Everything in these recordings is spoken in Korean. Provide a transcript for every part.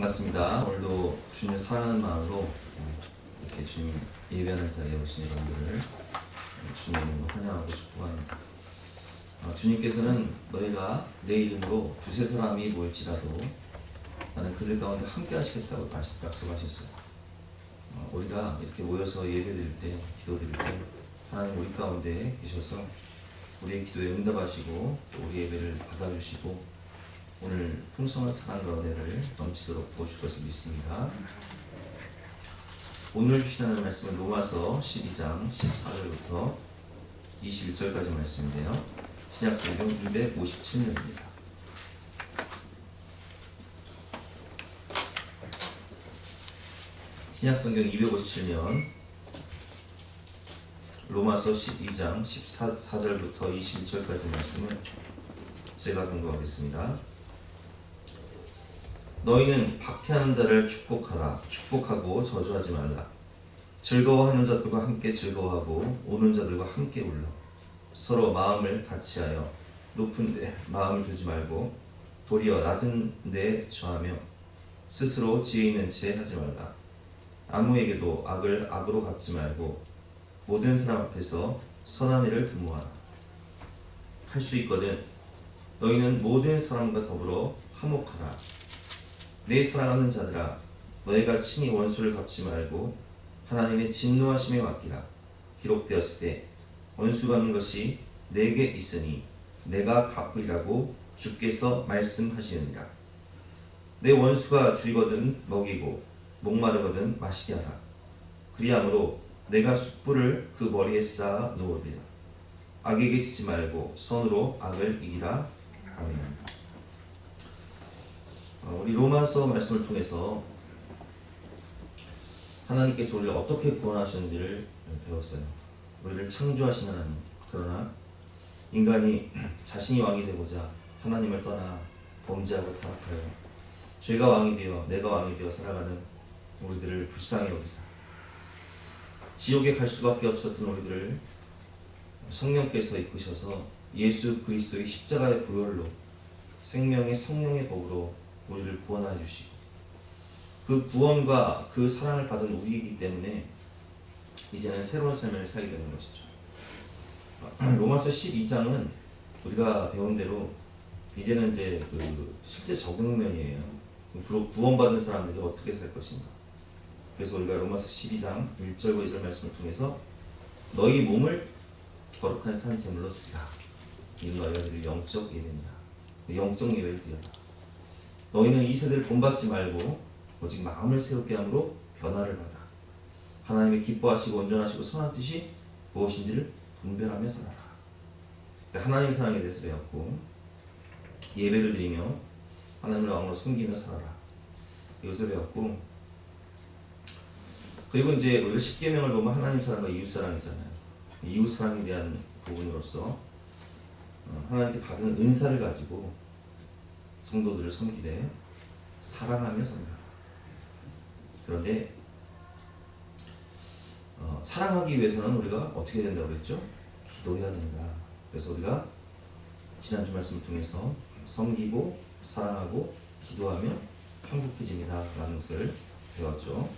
반갑습니다. 오늘도 주님을 사랑하는 마음으로 이렇게 주님 예배하는 자리에 오신 여러분들을 주님으로 환영하고 싶어 합니다. 주님께서는 너희가 내 이름으로 두세 사람이 모일지라도 나는 그들 가운데 함께 하시겠다고 약속하셨어요. 우리가 이렇게 모여서 예배드릴 때, 기도드릴 때 하나님 우리 가운데 계셔서 우리의 기도에 응답하시고 또 우리 예배를 받아주시고 오늘 풍성한 사랑과 은혜를 넘치도록 보실 것을 믿습니다. 오늘 주시는 말씀은 로마서 12장 14절부터 21절까지 말씀인데요. 신약성경 257면입니다. 신약성경 257면 로마서 12장 14절부터 21절까지 말씀을 제가 공부하겠습니다. 너희는 박해하는 자를 축복하라. 축복하고 저주하지 말라. 즐거워하는 자들과 함께 즐거워하고 우는 자들과 함께 울러. 서로 마음을 같이하여 높은 데 마음을 두지 말고 도리어 낮은 데 처하며 스스로 지혜 있는 채 하지 말라. 아무에게도 악을 악으로 갚지 말고 모든 사람 앞에서 선한 일을 도모하라. 할 수 있거든 너희는 모든 사람과 더불어 화목하라. 내 사랑하는 자들아, 너희가 친히 원수를 갚지 말고 하나님의 진노하심에 맡기라. 기록되었을 때 원수 갚는 것이 내게 있으니 내가 갚으리라고 주께서 말씀하시느니라. 내 원수가 줄이거든 먹이고 목마르거든 마시게 하라. 그리함으로 내가 숯불을 그 머리에 쌓아 놓으리라. 악에게 지지 말고 선으로 악을 이기라. 아멘. 우리 로마서 말씀을 통해서 하나님께서 우리를 어떻게 구원하셨는지를 배웠어요. 우리를 창조하신 하나님, 그러나 인간이 자신이 왕이 되고자 하나님을 떠나 범죄하고 타락하여 죄가 왕이 되어 내가 왕이 되어 살아가는 우리들을 불쌍히 여기사 지옥에 갈 수밖에 없었던 우리들을 성령께서 이끄셔서 예수 그리스도의 십자가의 보혈로 생명의 성령의 법으로 우리를 구원하여 주시고 그 구원과 그 사랑을 받은 우리이기 때문에 이제는 새로운 삶을 살게 되는 것이죠. 로마서 12장은 우리가 배운 대로 이제는 이제 그 실제 적용면이에요. 구원받은 사람들이 어떻게 살 것인가. 그래서 우리가 로마서 12장 1절과 2절 말씀을 통해서 너희 몸을 거룩한 산 제물로 드리라. 이 너희가 드릴 영적 예배입니다. 영적 예배를 드려라. 너희는 이 세대를 본받지 말고 오직 마음을 새롭게 함으로 변화를 받아 하나님의 기뻐하시고 온전하시고 선한 뜻이 무엇인지를 분별하며 살아라. 하나님의 사랑에 대해서 배웠고 예배를 드리며 하나님을 왕으로 섬기며 살아라. 이것을 배웠고 그리고 이제 우리가 십계명을 보면 하나님 사랑과 이웃 사랑이잖아요. 이웃 사랑에 대한 부분으로서 하나님께 받은 은사를 가지고 성도들을 섬기되 사랑하며 섬겨라. 그런데 사랑하기 위해서는 우리가 어떻게 된다고 그랬죠? 기도해야 된다. 그래서 우리가 지난주 말씀을 통해서 섬기고 사랑하고 기도하며 행복해집니다 라는 것을 배웠죠.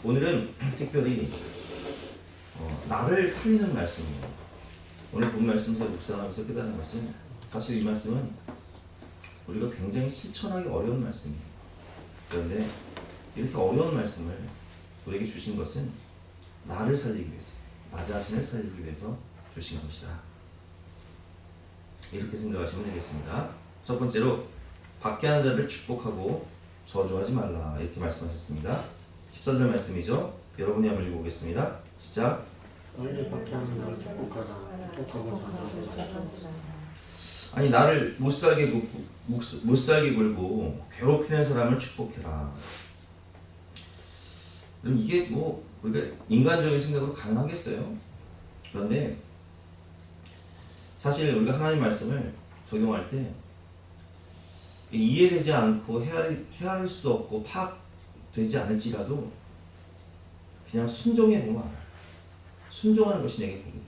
오늘은 특별히 나를 살리는 말씀이에요. 오늘 본 말씀을 묵상하면서 깨달은 것은 사실 이 말씀은 우리가 굉장히 실천하기 어려운 말씀이에요. 그런데 이렇게 어려운 말씀을 우리에게 주신 것은 나를 살리기 위해서, 나 자신을 살리기 위해서 주신 것이다. 이렇게 생각하시면 되겠습니다. 첫 번째로 박해하는 자를 축복하고 저주하지 말라 이렇게 말씀하셨습니다. 14절 말씀이죠. 여러분이 한번 읽어보겠습니다. 시작. 너희를 박해하는 자를 축복하자. 축복하고 저주하자. 아니 나를 못살게 굴고 괴롭히는 사람을 축복해라. 그럼 이게 뭐 우리가 인간적인 생각으로 가능하겠어요? 그런데 사실 우리가 하나님 말씀을 적용할 때 이해되지 않고 헤아릴 수도 없고 파악되지 않을지라도 그냥 순종해 보면 알아요. 순종하는 것이 내게 복이 돼요.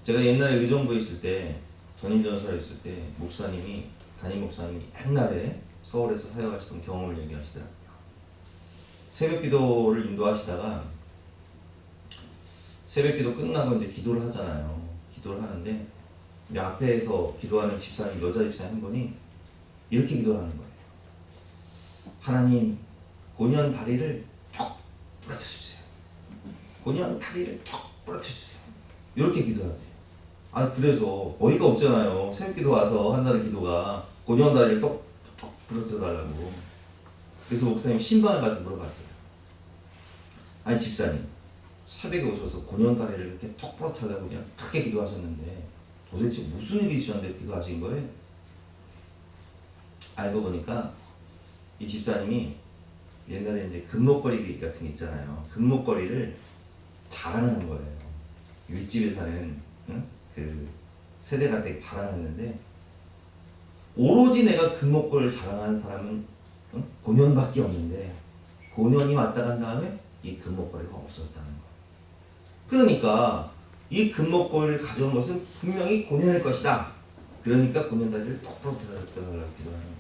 제가 옛날에 의정부에 있을 때 전임 전사로 있을 때 목사님이 담임 목사님이 옛날에 서울에서 사역하시던 경험을 얘기하시더라고요. 새벽 기도를 인도하시다가 새벽 기도 끝나고 이제 기도를 하잖아요. 기도를 하는데 이 앞에서 기도하는 집사님, 여자 집사님 한 분이 이렇게 기도를 하는 거예요. 하나님, 고년 다리를 톡 부러뜨려 주세요. 고년 다리를 톡 부러뜨려 주세요. 이렇게 기도하대요. 아, 그래서 어이가 없잖아요. 새벽 기도 와서 한다는 기도가 고년 다리를 톡 부러뜨려 달라고. 그래서 목사님 신방에 가서 물어봤어요. 아니 집사님, 새벽에 오셔서 고년 다리를 이렇게 톡 부러뜨려달라고 그냥 크게 기도하셨는데 도대체 무슨 일이 있으셨는데 기도하신 거예요? 알고 보니까 이 집사님이 옛날에 이제 금목걸이 같은 게 있잖아요. 금목걸이를 자랑하는 거예요. 윗집에 사는 그 세대가 되게 자랑했는데 오로지 내가 금목걸이를 자랑하는 사람은 고년밖에 없는데 고년이 왔다 간 다음에 이 금목걸이가 없어졌다는 거예요. 그러니까 이 금목걸이를 가져온 것은 분명히 고년일 것이다. 그러니까 고년다리를 톡 부러뜨려달라고 기도하는 거예요.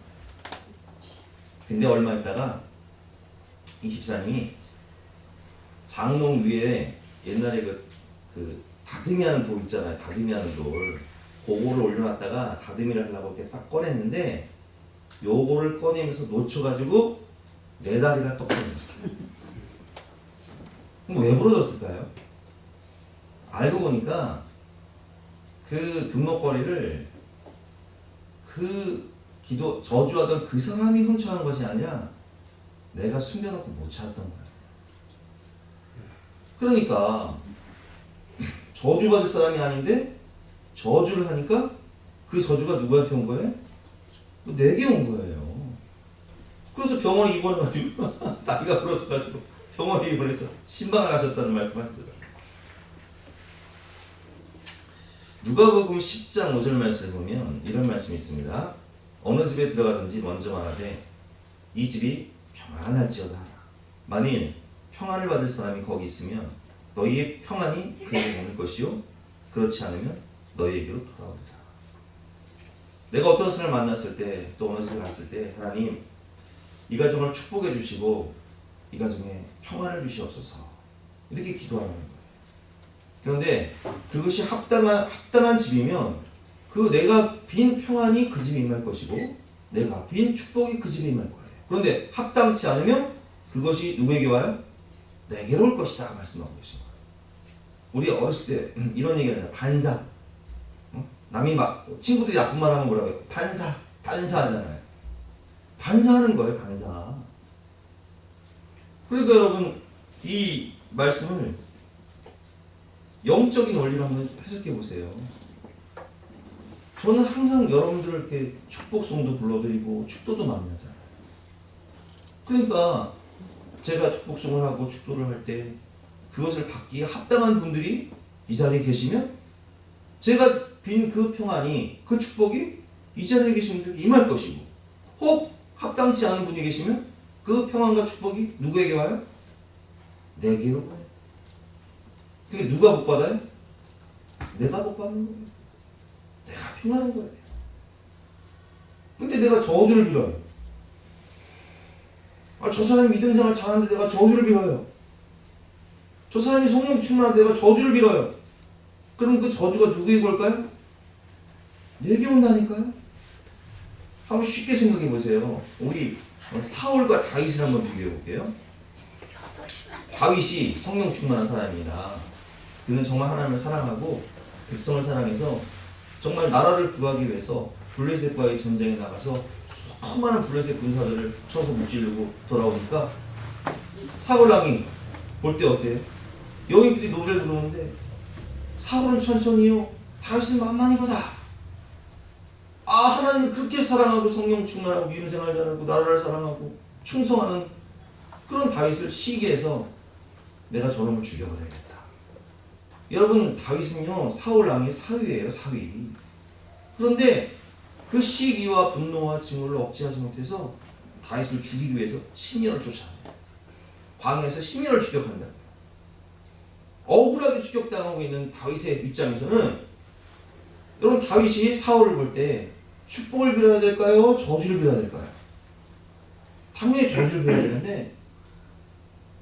근데 얼마 있다가 이 집사님이 장롱 위에 옛날에 그 다듬이 하는 돌 있잖아요. 다듬이 하는 돌. 그거를 올려놨다가 다듬이를 하려고 이렇게 딱 꺼냈는데 요거를 꺼내면서 놓쳐가지고 내 다리가 똑 부러졌어요. 그럼 왜 부러졌을까요? 알고 보니까 그 금목걸이를 그 저주하던 그 사람이 훔쳐간 것이 아니라 내가 숨겨놓고 못 찾았던 거야. 그러니까 저주받을 사람이 아닌데 저주를 하니까 그 저주가 누구한테 온 거예요? 내게 온 거예요. 그래서 병원에 입원해가지고 다리가 부러져가지고 병원에 입원해서 신방을 하셨다는 말씀 하시더라고요. 누가복음 10장 5절 말씀을 보면 이런 말씀이 있습니다. 어느 집에 들어가든지 먼저 말하되 이 집이 평안할지어다 하라. 만일 평안을 받을 사람이 거기 있으면 너희의 평안이 그에게 오는 것이요 그렇지 않으면 너희에게로 돌아오리라. 내가 어떤 사람을 만났을 때 또 어느 집에 갔을 때 하나님 이 가정을 축복해 주시고 이 가정에 평안을 주시옵소서 이렇게 기도하는 거예요. 그런데 그것이 합당한 집이면 그 내가 빈 평안이 그 집에 임할 것이고 내가 빈 축복이 그 집에 임할 거예요. 그런데 합당치 않으면 그것이 누구에게 와요? 내게로 올 것이다 말씀하고 계신 거예요. 우리 어렸을 때 이런 얘기를 해요. 반사. 남이 친구들이 나쁜 말 하면 뭐라고 해요? 반사 하잖아요. 반사하는 거예요. 반사. 그러니까 여러분 이 말씀을 영적인 원리로 한번 해석해 보세요. 저는 항상 여러분들을 이렇게 축복송도 불러드리고 축도도 많이 하잖아요. 그러니까 제가 축복송을 하고 축도를 할 때 그것을 받기에 합당한 분들이 이 자리에 계시면 제가 빈 그 평안이 그 축복이 이 자리에 계신 분들에게 임할 것이고 혹 합당치 않은 분이 계시면 그 평안과 축복이 누구에게 와요? 내게로 와요. 그게 누가 복 받아요? 내가 복 받는 거예요. 내가 평안한 거예요. 근데 내가 저주를 빌어요. 저 사람이 믿음 생활 잘하는데 내가 저주를 빌어요. 저 사람이 성령 충만한데 내가 저주를 빌어요. 그럼 그 저주가 누구에게 올까요? 내게 온다니까요. 한번 쉽게 생각해 보세요. 우리 사울과 다윗을 한번 비교해 볼게요. 다윗이 성령 충만한 사람입니다. 그는 정말 하나님을 사랑하고 백성을 사랑해서 정말 나라를 구하기 위해서 블레셋과의 전쟁에 나가서 수많은 블레셋 군사들을 쳐서 무찌르고 돌아오니까 사울왕이 볼 때 어때요? 여인들이 노래를 부르는데 사울은 천천히요 다윗은 만만히보다. 하나님을 그렇게 사랑하고 성령 충만하고 믿음 생활 잘하고 나라를 사랑하고 충성하는 그런 다윗을 시기해서 내가 저놈을 죽여버려야겠다. 여러분 다윗은요 사울 왕의 사위예요. 사위. 그런데 그 시기와 분노와 증오를 억제하지 못해서 다윗을 죽이기 위해서 시므온을 쫓아갑니다. 광야에서 시므온을 추격한다. 억울하게 추격당하고 있는 다윗의 입장에서는 여러분 다윗이 사울을 볼 때 축복을 빌어야 될까요? 저주를 빌어야 될까요? 당연히 저주를 빌어야 되는데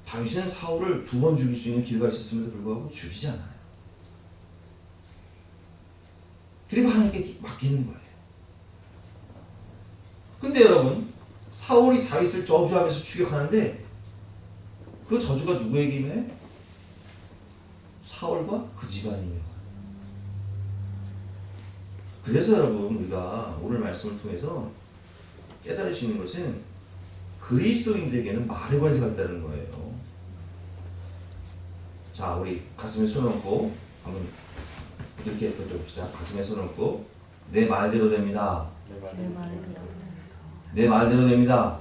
다윗은 사울을 2번 죽일 수 있는 기회가 있었음에도 불구하고 죽이지 않아요. 그리고 하나님께 맡기는 거예요. 근데 여러분, 사울이 다윗을 저주하면서 추격하는데 그 저주가 누구에게 임해? 사울과 그 집안이에요. 그래서 여러분, 우리가 오늘 말씀을 통해서 깨달을 수 있는 것은 그리스도인들에게는 말의 관세가 있다는 거예요. 자, 우리 가슴에 손을 얹고 한번 이렇게 봅시다. 가슴에 손을 얹고 내 말대로 됩니다. 내 말대로 됩니다.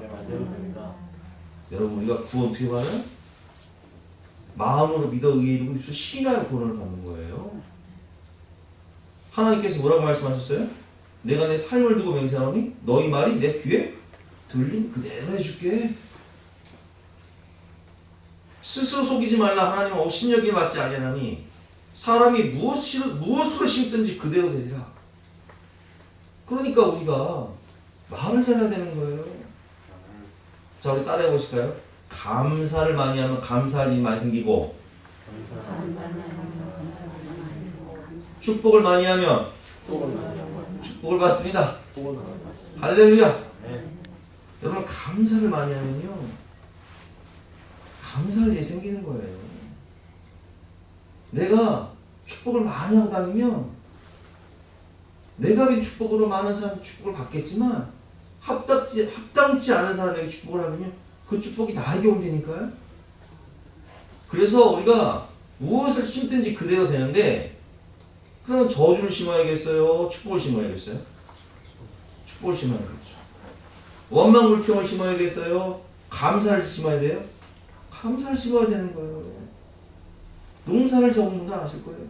여러분, 우리가 구원 어떻게 받아요? 마음으로 믿어 의에 이르고 입술로 신하여 구원을 받는 거예요. 하나님께서 뭐라고 말씀하셨어요? 내가 내 삶을 두고 맹세하노니 너희 말이 내 귀에 들림 그대로 해줄게. 스스로 속이지 말라. 하나님은 업신여김을 받지 아니하나니 사람이 무엇으로 심든지 그대로 되리라. 그러니까 우리가 말을 잘해야 되는 거예요. 자, 우리 따라해 보실까요? 감사를 많이 하면 감사할 일이 많이 생기고, 축복을 많이 하면 축복을 받습니다. 할렐루야. 여러분, 감사를 많이 하면요, 감사할 일이 생기는 거예요. 내가 축복을 많이 하고 다니면 내가 빈 축복으로 많은 사람 축복을 받겠지만 합당치 않은 사람에게 축복을 하면요, 그 축복이 나에게 온다니까요. 그래서 우리가 무엇을 심든지 그대로 되는데, 그러면 저주를 심어야겠어요? 축복을 심어야겠어요? 축복을 심어야겠죠. 원망 불평을 심어야겠어요? 감사를 심어야 돼요? 감사를 심어야 되는 거예요. 농사를 적은 분들 아실 거예요.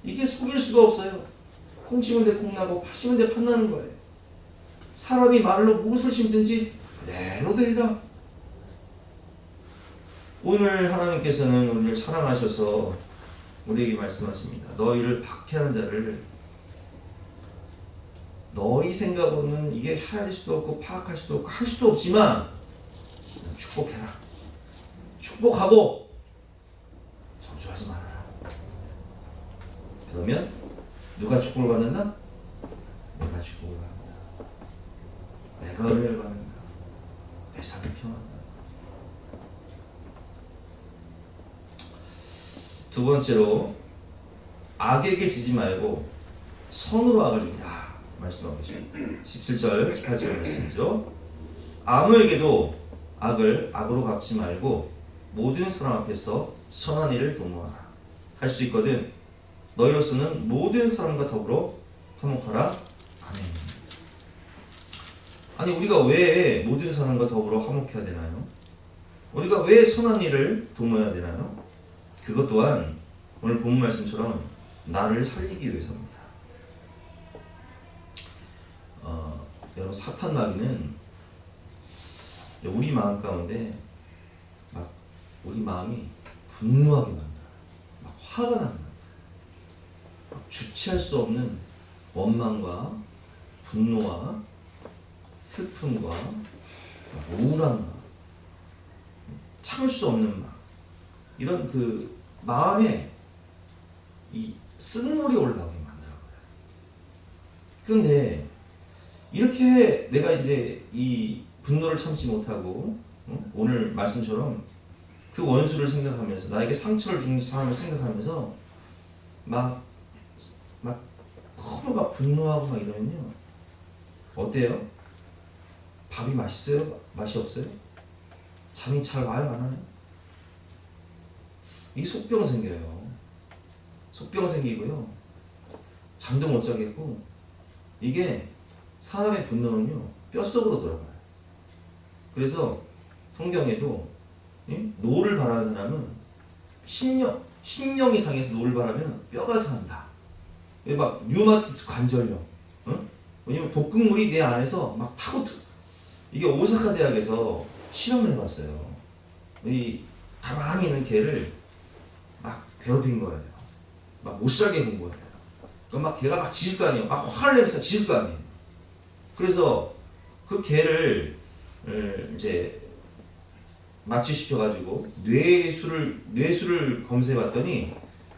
이게 속일 수가 없어요. 콩 심은 데 콩 나고 팥 심은 데 팥 나는 거예요. 사람이 말로 무엇을 심든지 그대로 되리라. 오늘 하나님께서는 우리를 사랑하셔서 우리에게 말씀하십니다. 너희를 박해하는 자를 너희 생각으로는 이게 헤아릴 수도 없고 파악할 수도 없고 할 수도 없지만 축복해라. 축복하고 저주하지 말아라. 그러면 누가 축복을 받는다? 내가 축복을 받는다. 내가 은혜를 받는다. 내 삶이 평안하다. 두 번째로, 악에게 지지 말고 선으로 악을 이기라 말씀하고 계십니다. 17절 18절 말씀이죠. 아무에게도 악을 악으로 갚지 말고 모든 사람 앞에서 선한 일을 도모하라. 할 수 있거든 너희로서는 모든 사람과 더불어 화목하라. 아멘. 아니, 우리가 왜 모든 사람과 더불어 화목해야 되나요? 우리가 왜 선한 일을 도모해야 되나요? 그것 또한 오늘 본 말씀처럼 나를 살리기 위해서입니다. 여러분, 사탄 마귀는 우리 마음 가운데 막 우리 마음이 분노하게 만들어요. 막 화가 나게 만들어요. 막 주체할 수 없는 원망과 분노와 슬픔과 우울함과 참을 수 없는 막 이런 그 마음에 이 쓴물이 올라오게 만들어요. 그런데 이렇게 내가 이제 이 분노를 참지 못하고 오늘 말씀처럼 그 원수를 생각하면서 나에게 상처를 준 사람을 생각하면서 막 너무 막 분노하고 막 이러면요, 어때요? 밥이 맛있어요? 맛이 없어요? 잠이 잘 와요? 안 와요? 이 속병 생겨요. 속병 생기고요, 잠도 못 자겠고, 이게 사람의 분노는요 뼛속으로 들어가요. 그래서 성경에도 노를 바라는 사람은 신령이 상해서 노를 바라면 뼈가 상한다. 막 류마티스 관절염, 왜냐면 독극물이 내 안에서 막 타고 이게 오사카 대학에서 실험을 해봤어요. 이 가만히 있는 개를 막 괴롭힌 거예요. 막 못 살게 한 거예요. 그럼 막 걔가 막 짖을 거 아니에요. 막 화를 내면서 짖을 거 아니에요. 그래서 그 개를 이제 마취시켜가지고 뇌수를 검사해봤더니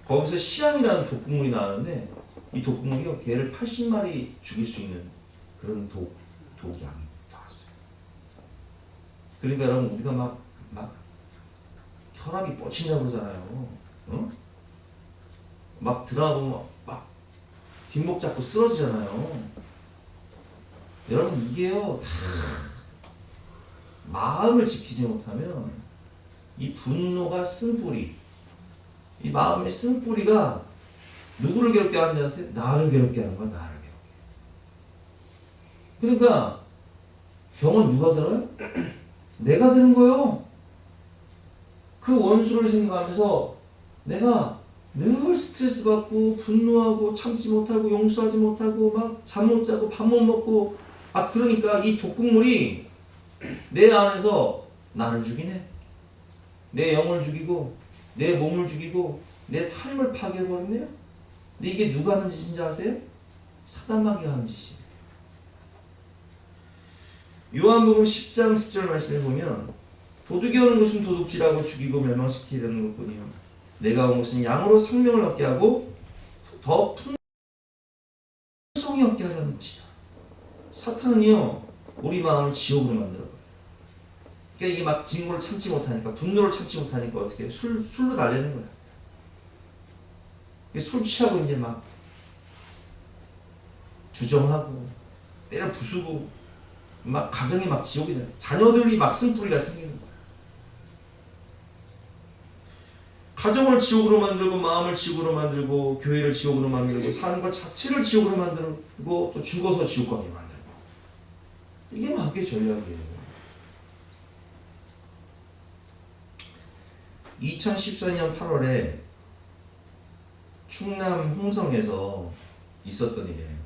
거기서 시안이라는 독극물이 나왔는데 이 독극물이요 개를 80마리 죽일 수 있는 그런 독약이 나왔어요. 그러니까 여러분 우리가 막 혈압이 뻗친다고 그러잖아요. 어? 막 드라마 보면 막 뒷목 잡고 쓰러지잖아요. 여러분 이게요 다 마음을 지키지 못하면 이 분노가 쓴뿌리, 이 마음의 쓴뿌리가 누구를 괴롭게 하는지 아세요? 나를 괴롭게 하는 거야. 나를 괴롭게. 그러니까 병은 누가 들어요? 내가 드는 거예요. 그 원수를 생각하면서 내가 늘 스트레스 받고 분노하고 참지 못하고 용서하지 못하고 막 잠 못 자고 밥 못 먹고 그러니까 이 독극물이 내 안에서 나를 죽이네. 내 영을 죽이고 내 몸을 죽이고 내 삶을 파괴해버리네요. 근데 이게 누가 하는 짓인지 아세요? 사단마귀가 하는 짓이에요. 요한복음 10장 10절 말씀을 보면 도둑이 오는 것은 도둑질하고 죽이고 멸망시키려는 것뿐이요 내가 온 것은 양으로 생명을 얻게 하고 더 풍성히 얻게 하려는 것이다. 사탄은요 우리 마음을 지옥으로 만들어요. 그러니까 이게 막 진노를 참지 못하니까 분노를 참지 못하니까 어떻게 술로 달래는 거야. 술 취하고 이제 막 주정하고 때려 부수고 막 가정이 막 지옥이 돼. 자녀들이 막 쓴뿌리가 생기는 거야. 가정을 지옥으로 만들고 마음을 지옥으로 만들고 교회를 지옥으로 만들고 사는 것 자체를 지옥으로 만들고 또 죽어서 지옥 가게 만들고 이게 마귀의 전략이에요. 2014년 8월에 충남 홍성에서 있었던 일이에요.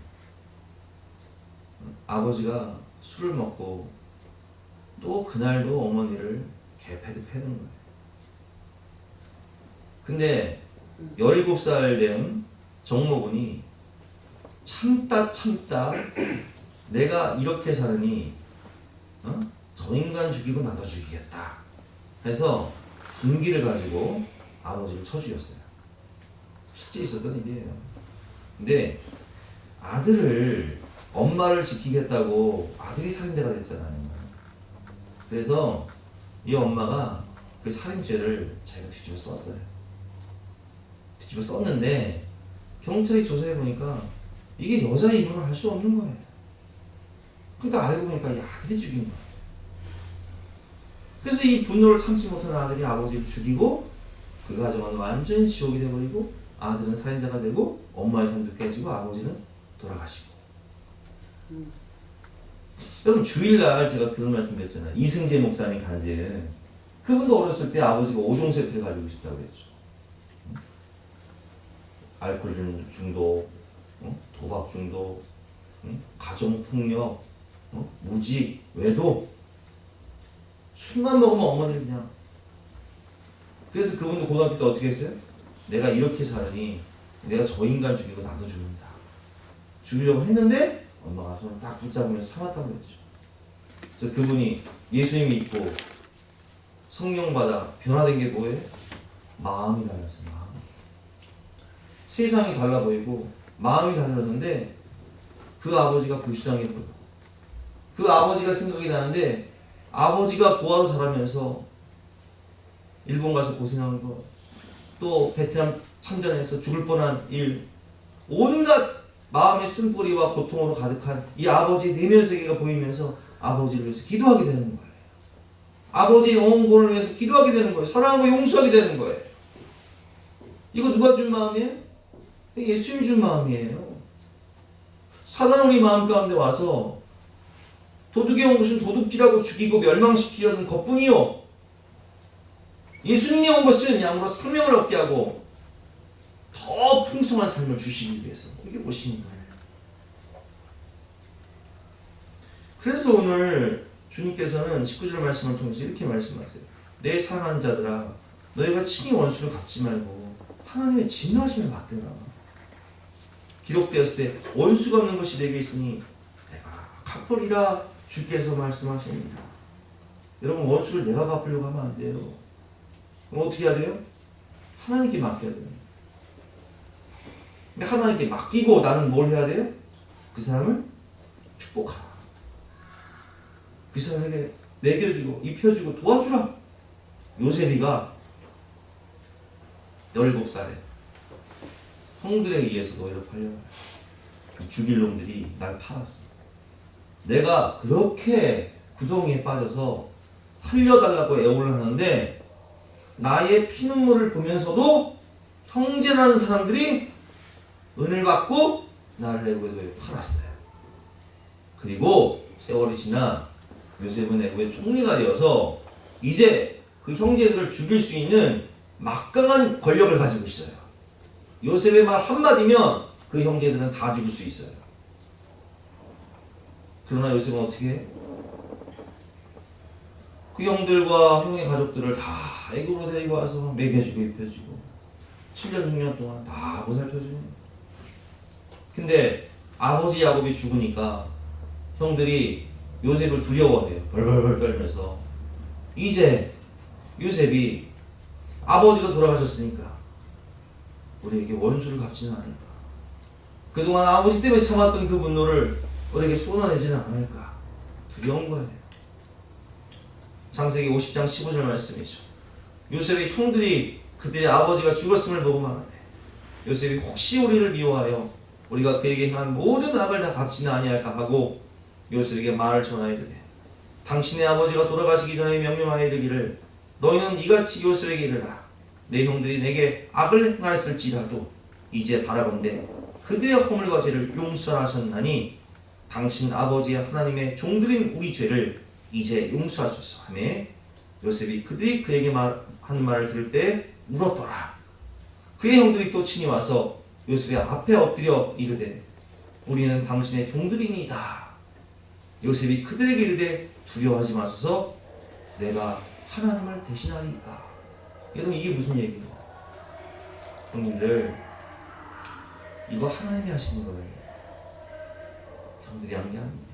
아버지가 술을 먹고 또 그날도 어머니를 개패드 패는 거예요. 근데 17살 된 정모군이 참다 내가 이렇게 사느니 저 인간 죽이고 나도 죽이겠다 해서 분기를 가지고 아버지를 쳐 죽였어요. 실제 있었던 일이에요. 근데 엄마를 지키겠다고 아들이 살인자가 됐잖아요. 그래서 이 엄마가 그 살인죄를 자기가 뒤집어 썼어요. 뒤집어 썼는데 경찰이 조사해보니까 이게 여자의 임무를 할 수 없는 거예요. 그러니까 알고 보니까 이 아들이 죽인 거예요. 그래서 이 분노를 참지 못한 아들이 아버지를 죽이고 그 가정은 완전히 지옥이 되어버리고 아들은 살인자가 되고 엄마의 삶도 깨지고 아버지는 돌아가시고. 여러분 주일날 제가 그런 말씀 드렸잖아요. 이승재 목사님 간증. 그분도 어렸을 때 아버지가 5종 세트를 가지고 싶다고 그랬죠. 알코올 중독, 도박 중독, 가정폭력, 무직, 외도. 술만 먹으면 어머니를 그냥. 그래서 그분도 고등학교 때 어떻게 했어요? 내가 이렇게 사느니 내가 저 인간 죽이고 나도 죽는다. 죽이려고 했는데 엄마가 손을 딱 붙잡으면서 참았다고 그랬죠. 그래서 그분이 예수님 믿고 성령 받아 변화된 게 뭐예요? 마음이 달랐어. 마음. 세상이 달라 보이고 마음이 달랐는데 그 아버지가 불쌍해 보여. 그 아버지가 생각이 나는데 아버지가 고아로 자라면서 일본 가서 고생한 거, 또 베트남 참전에서 죽을 뻔한 일, 온갖 마음의 쓴뿌리와 고통으로 가득한 이 아버지의 내면 세계가 보이면서 아버지를 위해서 기도하게 되는 거예요. 아버지의 영혼을 위해서 기도하게 되는 거예요. 사랑하고 용서하게 되는 거예요. 이거 누가 준 마음이에요? 예수님이 준 마음이에요. 사단은 우리 마음 가운데 와서 도둑이 온 것은 도둑질하고 죽이고 멸망시키려는 것뿐이요. 예수님이 온 것은 양으로 생명을 얻게 하고 더 풍성한 삶을 주시기 위해서 이게 오신 거예요. 그래서 오늘 주님께서는 19절 말씀을 통해서 이렇게 말씀하세요. 내 사랑하는 자들아 너희가 친히 원수를 갚지 말고 하나님의 진노하심을 받들라. 기록되었을 때 원수가 없는 것이 내게 있으니 내가 갚으리라 주께서 말씀하십니다. 여러분 원수를 내가 갚으려고 하면 안 돼요. 그럼 어떻게 해야 돼요? 하나님께 맡겨야 돼요. 근데 하나님께 맡기고 나는 뭘 해야 돼요? 그 사람을 축복하라. 그 사람에게 먹여주고 입혀주고 도와주라. 요셉이가 17살에 형들에 의해서 노예로 팔려가요. 죽일 놈들이 날 팔았어. 내가 그렇게 구덩이에 빠져서 살려달라고 애원을 하는데 나의 피눈물을 보면서도 형제라는 사람들이 은을 받고 나를 애굽에 팔았어요. 그리고 세월이 지나 요셉은 애굽의 총리가 되어서 이제 그 형제들을 죽일 수 있는 막강한 권력을 가지고 있어요. 요셉의 말 한마디면 그 형제들은 다 죽일 수 있어요. 그러나 요셉은 어떻게 해? 그 형들과 형의 가족들을 다 애굽으로 데리고 와서 먹여주고 입혀주고 7년 6년 동안 다 보살펴주고. 근데 아버지 야곱이 죽으니까 형들이 요셉을 두려워해요. 벌벌벌 떨면서. 이제 요셉이 아버지가 돌아가셨으니까 우리에게 원수를 갚지는 않을까. 그동안 아버지 때문에 참았던 그 분노를 우리에게 쏟아내지는 않을까 두려운 거예요. 창세기 50장 15절 말씀이죠. 요셉의 형들이 그들의 아버지가 죽었음을 보고 말하네. 요셉이 혹시 우리를 미워하여 우리가 그에게 행한 모든 악을 다 갚지는 아니할까 하고 요셉에게 말을 전하여 이르되 당신의 아버지가 돌아가시기 전에 명령하여 이르기를 너희는 이같이 요셉에게 이르라. 내 형들이 내게 악을 행하였을지라도 이제 바라건대 그들의 허물과 죄를 용서하셨나니 당신 아버지의 하나님의 종들인 우리 죄를 이제 용서하소서 하며 요셉이 그들이 그에게 한 말을 들을 때 울었더라. 그의 형들이 또 친히 와서 요셉의 앞에 엎드려 이르되 우리는 당신의 종들이니이다. 요셉이 그들에게 이르되 두려워하지 마소서 내가 하나님을 대신하리이까. 여러분 이게 무슨 얘기예요? 형님들 이거 하나님이 하시는 거예요. 형들이 하는 게 아닙니다.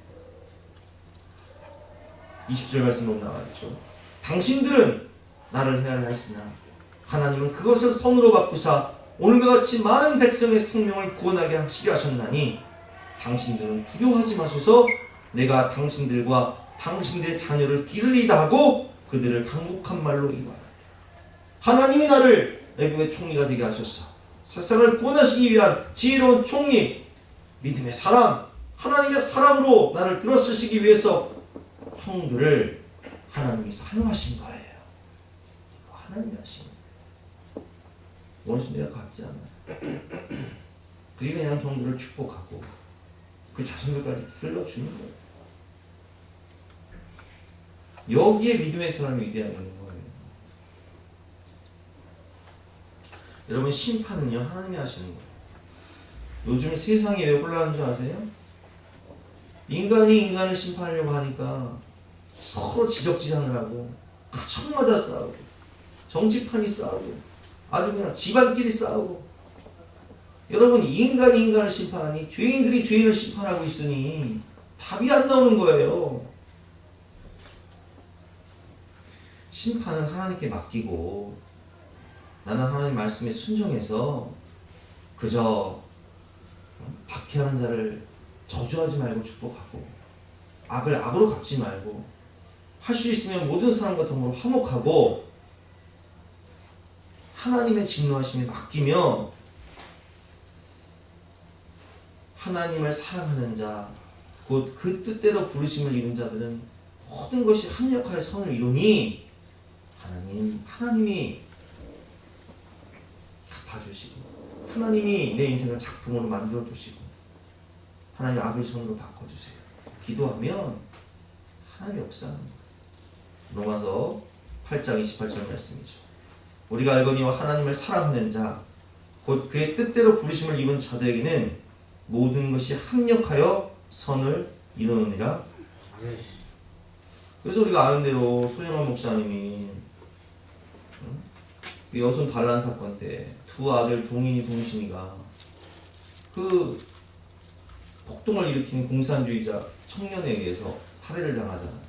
20절 말씀으로 나와있죠. 당신들은 나를 해야 했으나 하나님은 그것을 선으로 바꾸사 오늘과 같이 많은 백성의 생명을 구원하게 하시려 하셨나니 당신들은 두려워하지 마소서 내가 당신들과 당신들의 자녀를 기르리다 하고 그들을 강복한 말로 이루었다. 하나님이 나를 애굽의 총리가 되게 하셨어. 세상을 구원하시기 위한 지혜로운 총리, 믿음의 사람, 하나님의 사람으로 나를 들어쓰시기 위해서 형들을 하나님이 사용하신 거예요. 하나님이 하신 거예요. 원수 내가 갚지 않아요. 그리고 그냥 형들을 축복하고 그 자손들까지 길러주는 거예요. 여기에 믿음의 사람이 위대한 거예요. 여러분 심판은요 하나님이 하시는 거예요. 요즘 세상이 왜 혼란한 줄 아세요? 인간이 인간을 심판하려고 하니까 서로 지적지장을 하고 가정마다 싸우고 정치판이 싸우고 아주 그냥 집안끼리 싸우고. 여러분 인간이 인간을 심판하니 죄인들이 죄인을 심판하고 있으니 답이 안 나오는 거예요. 심판은 하나님께 맡기고 나는 하나님 말씀에 순종해서 그저 박해하는 자를 저주하지 말고 축복하고 악을 악으로 갚지 말고 할 수 있으면 모든 사람과 더불어 화목하고 하나님의 진노하심에 맡기며 하나님을 사랑하는 자 곧 그 뜻대로 부르심을 이룬 자들은 모든 것이 합력하여 선을 이루니 하나님이 갚아주시고 하나님이 내 인생을 작품으로 만들어주시고 하나님 악을 선으로 바꿔주세요. 기도하면 하나님의 역사는 로마서 8장 28절 말씀이죠. 우리가 알거니와 하나님을 사랑하는 자 곧 그의 뜻대로 부르심을 입은 자들에게는 모든 것이 합력하여 선을 이루느니라. 그래서 우리가 아는 대로 소영환 목사님이 여순 반란 사건 때 두 아들 동인이 동신이가 그 폭동을 일으킨 공산주의자 청년에 의해서 살해를 당하잖아요.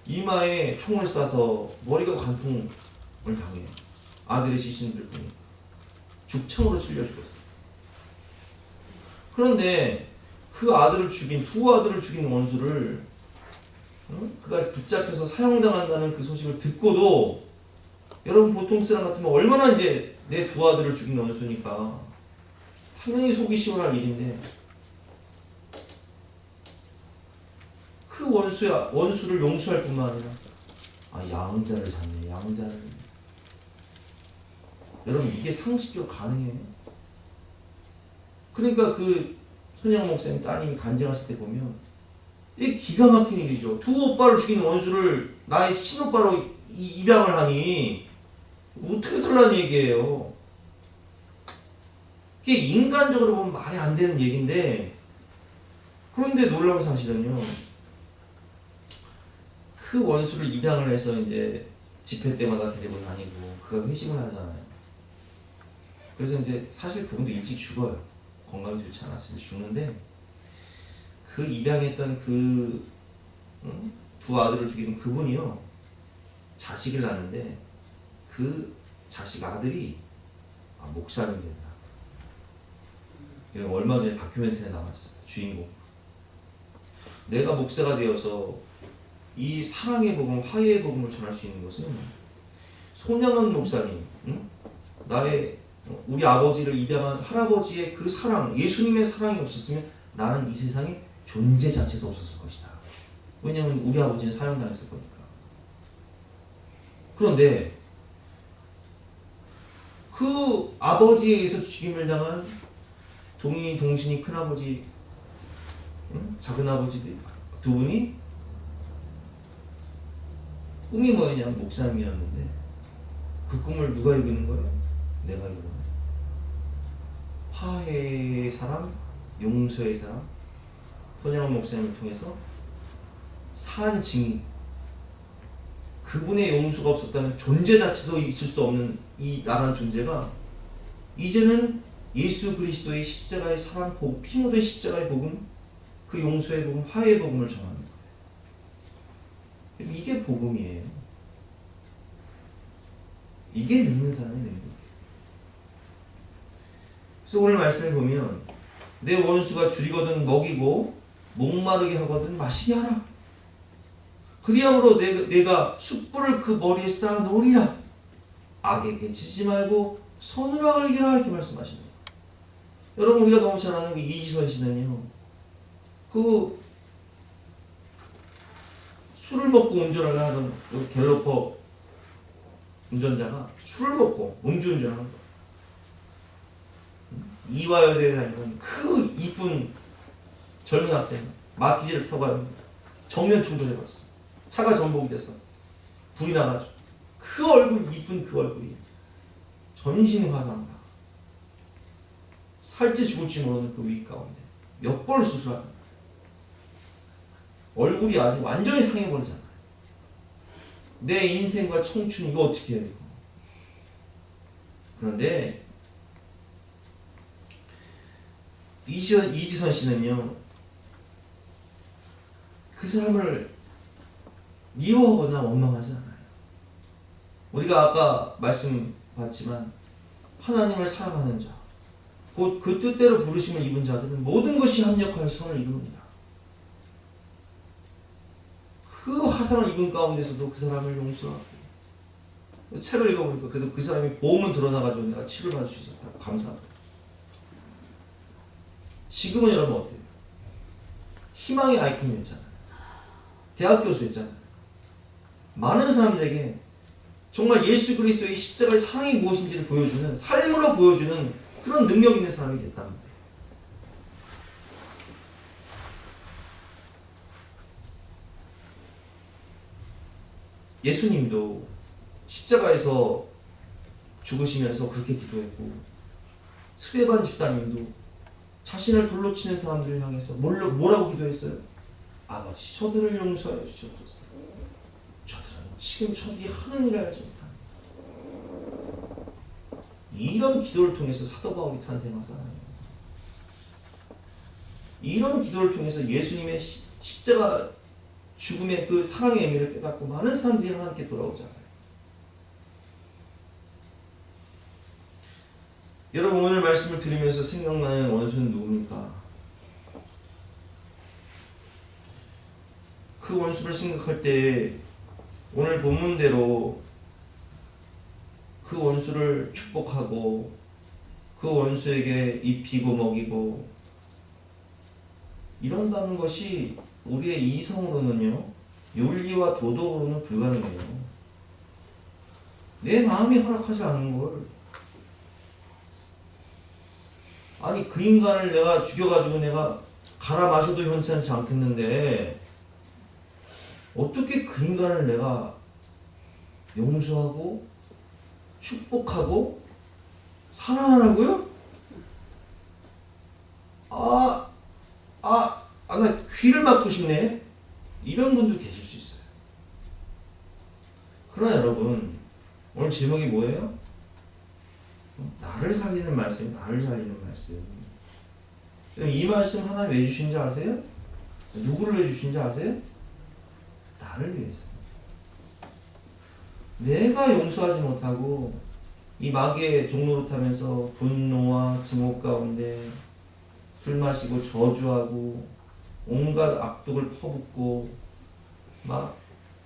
이마에 총을 쏴서 머리가 관통을 당해요. 아들의 시신들 보니까 죽창으로 찔려 죽었어요. 그런데 그 아들을 죽인 두 아들을 죽인 원수를 그가 붙잡혀서 사형당한다는 그 소식을 듣고도 여러분 보통 사람 같으면 얼마나 이제 내 두 아들을 죽인 원수니까 당연히 속이 시원할 일인데 그 원수를 용서할 뿐만 아니라 양자를 잡네. 양자를. 여러분 이게 상식적으로 가능해요? 그러니까 그 손영 목사님 따님이 간증하실 때 보면 이게 기가 막힌 일이죠. 두 오빠를 죽인 원수를 나의 친오빠로 입양을 하니 어떻게 살라는 얘기예요. 그게 인간적으로 보면 말이 안 되는 얘기인데 그런데 놀라운 사실은요. 그 원수를 입양을 해서 이제 집회 때마다 데리고 다니고 그가 회식을 하잖아요. 그래서 이제 사실 그분도 일찍 죽어요. 건강이 좋지 않아서 죽는데 그 입양했던 그 두 아들을 죽이는 그분이요. 자식을 낳는데 그 자식 아들이 목사님이 된다. 이런 얼마 전에 다큐멘터리에 나왔어요. 주인공. 내가 목사가 되어서 이 사랑의 복음, 화해의 복음을 전할 수 있는 것은 손양원 목사님, 우리 아버지를 입양한 할아버지의 그 사랑, 예수님의 사랑이 없었으면 나는 이 세상에 존재 자체도 없었을 것이다. 왜냐하면 우리 아버지는 사형당했을 거니까. 그런데 그 아버지에 의해서 죽임을 당한 동인이, 동신이, 큰아버지, 작은아버지 두 분이 꿈이 뭐였냐면 목사님이었는데 그 꿈을 누가 이루는 거예요? 내가 이루는 거예요. 화해의 사람, 용서의 사람, 손양원 목사님을 통해서 산 증인, 그분의 용서가 없었다면 존재 자체도 있을 수 없는 이 나라는 존재가 이제는 예수 그리스도의 십자가의 사랑 복음, 피 묻은 십자가의 복음, 그 용서의 복음, 화해의 복음을 전하는 거예요. 이게 복음이에요. 이게 믿는 사람의 능력이에요. 그래서 오늘 말씀을 보면 내 원수가 줄이거든 먹이고 목마르게 하거든 마시게 하라. 그리함으로 내가 숯불을 그 머리에 쌓아 놓으리라. 악에게 지지 말고 선으로 악을 이기라 이렇게 말씀하십니다. 여러분 우리가 너무 잘 아는 게 이지선 씨는요. 그 술을 먹고 운전을 하던 갤러퍼 운전자가 술을 먹고 음주운전을 한 거예요. 이화여대에 다니는 그 이쁜 젊은 학생 마티즈를 타고 가는 정면 충돌해버렸어. 차가 전복이 돼서 불이 나가지고 그 얼굴, 이쁜 그 얼굴이 전신 화상, 살찌 죽을지 모르는 그 위기 가운데 몇 번을 수술하잖아요. 얼굴이 아주 완전히 상해버리잖아요. 내 인생과 청춘 이거 어떻게 해야 되고. 그런데 이지선 씨는요, 그 사람을 미워하거나 원망하지 않아요. 우리가 아까 말씀 봤지만 하나님을 사랑하는 자, 곧 그 뜻대로 부르심을 입은 자들은 모든 것이 합력하여 선을 이룹니다. 그 화상을 입은 가운데서도 그 사람을 용서하고, 책을 읽어보니까 그래도 그 사람이 보험은 드러나가지고 내가 치료를 받을 수 있었다. 감사합니다. 지금은 여러분 어때요? 희망의 아이콘이 됐잖아요. 대학 교수 됐잖아요. 많은 사람들에게 정말 예수 그리스도의 십자가의 사랑이 무엇인지를 보여주는, 삶으로 보여주는 그런 능력 있는 사람이 됐답니다. 예수님도 십자가에서 죽으시면서 그렇게 기도했고, 스데반 집사님도 자신을 돌로 치는 사람들을 향해서 뭐라고 기도했어요? 아버지, 저들을 용서하여 주시옵소서. 저들은 지금 저들이 하는 일을 알지 못합니다. 이런 기도를 통해서 사도 바울이 탄생하잖아요. 이런 기도를 통해서 예수님의 십자가 죽음의 그 사랑의 의미를 깨닫고 많은 사람들이 하나님께 돌아오잖아요. 여러분, 오늘 말씀을 들으면서 생각나는 원수는 누굽니까? 그 원수를 생각할 때 오늘 본문대로 그 원수를 축복하고 그 원수에게 입히고 먹이고 이런다는 것이 우리의 이성으로는요, 윤리와 도덕으로는 불가능해요. 내 마음이 허락하지 않는 걸. 아니, 그 인간을 내가 죽여가지고 내가 갈아 마셔도 현찮지 않겠는데 어떻게 그 인간을 내가 용서하고 축복하고 사랑하라고요? 나 귀를 막고 싶네. 이런 분도 계실 수 있어요. 그러나 여러분, 오늘 제목이 뭐예요? 나를 살리는 말씀, 나를 살리는 말씀. 이 말씀 하나님 왜 주신지 아세요? 누구를 왜 주신지 아세요? 나를 위해서. 내가 용서하지 못하고 이 마귀의 종로로 타면서 분노와 증오 가운데 술 마시고 저주하고 온갖 악독을 퍼붓고 막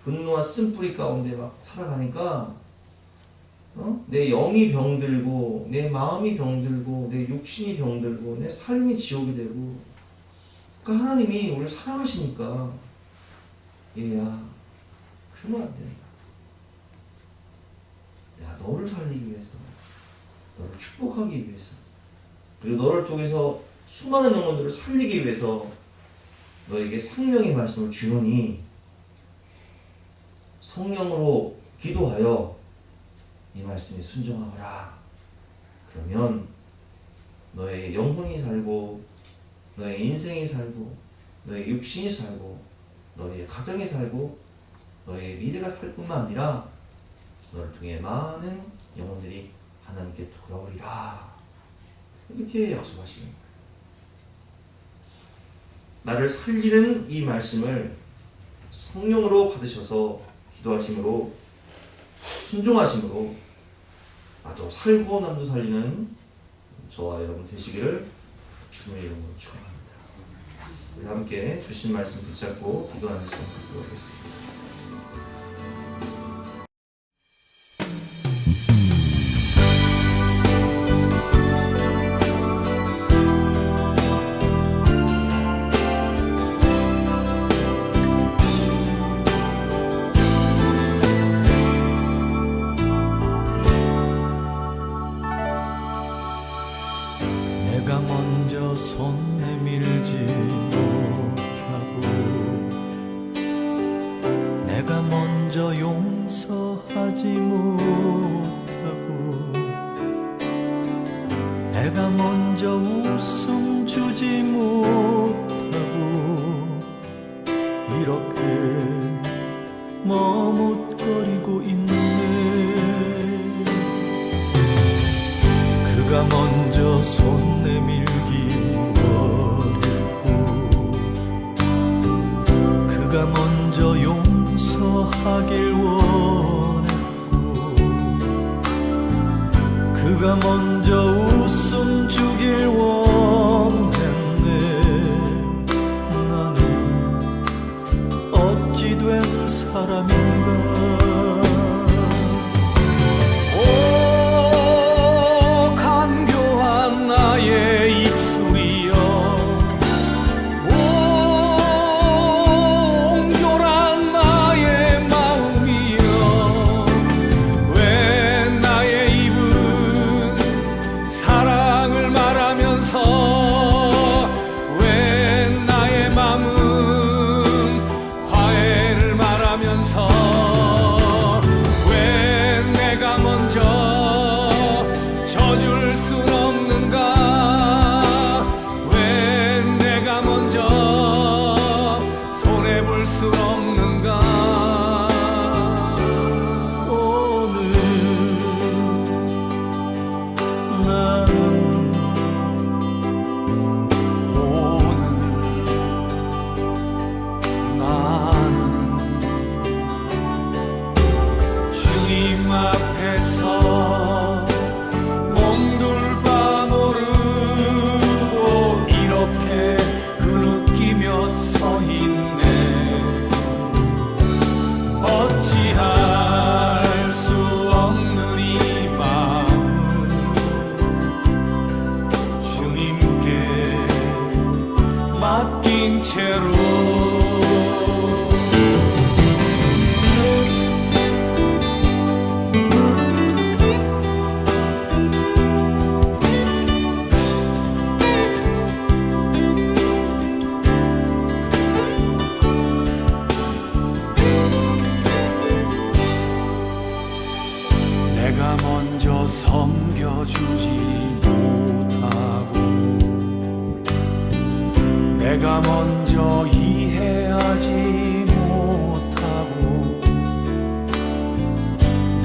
분노와 쓴뿌리 가운데 막 살아가니까 내 영이 병들고 내 마음이 병들고 내 육신이 병들고 내 삶이 지옥이 되고, 그러니까 하나님이 우리를 사랑하시니까 얘야, 그러면 안 된다. 내가 너를 살리기 위해서, 너를 축복하기 위해서, 그리고 너를 통해서 수많은 영혼들을 살리기 위해서 너에게 생명의 말씀을 주노니 성령으로 기도하여 이 말씀에 순종하거라. 그러면 너의 영혼이 살고 너의 인생이 살고 너의 육신이 살고 너의 가정이 살고 너의 미래가 살 뿐만 아니라 너를 통해 많은 영혼들이 하나님께 돌아오리라. 이렇게 약속하시는 거예요. 나를 살리는 이 말씀을 성령으로 받으셔서 기도하심으로 순종하심으로 나도 살고 남도 살리는 저와 여러분 되시기를 주님의 이름으로 축원합니다. 우리 함께 주신 말씀 붙잡고 기도하는 시간 갖도록 하겠습니다. 내가 먼저 손 내밀지 못하고 내가 먼저 용서하지 못하고 내가 먼저 웃음 주지 못하고 이렇게 머뭇거리고 있네. 그가 먼저 손 내밀기 어렵고 그가 먼저 용서하길 원했고 그가 먼저 웃음 주길 원했네. 나는 어찌 된 사람인가.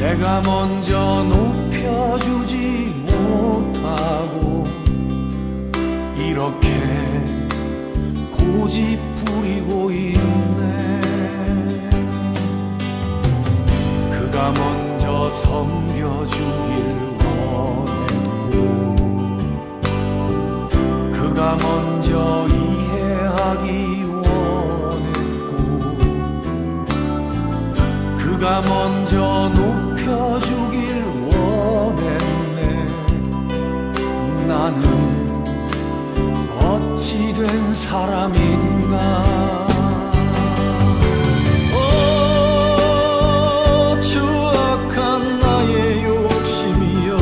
내가 먼저 높여주지 못하고 이렇게 고집 부리고 있네. 그가 먼저 섬겨주길 원했고 그가 먼저 이해하기 원했고 그가 먼저 높여주길 원했네. 나는 어찌 된 사람인가. 추악한 나의 욕심이여,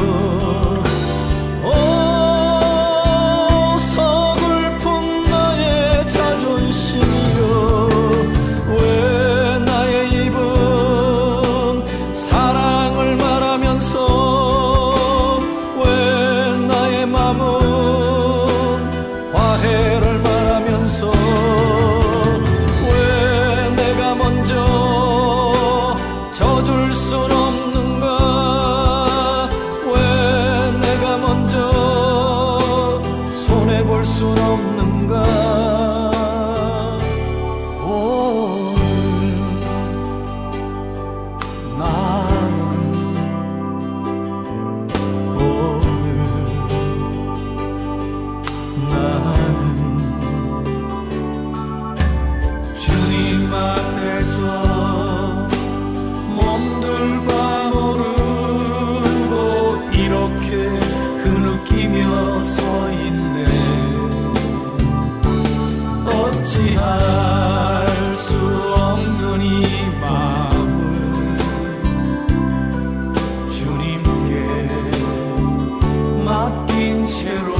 서글픈 나의 자존심이여, 왜 나의 입은 사랑을 말하면서 왜 나의 맘은 화해를 말하면서 왜 내가 먼저 져줄 순 없는가. 왜 내가 먼저 손해볼 순 없는가. 오늘 나는 주님 앞에서 몸둘바 모르고 이렇게 흐느끼며 서 있네. 어찌할 수 없는 이 마음을 주님께 맡긴 채로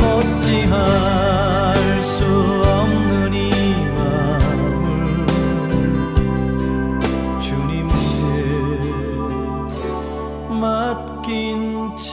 어찌할 수 없는 이 마음을 주님께 맡긴 채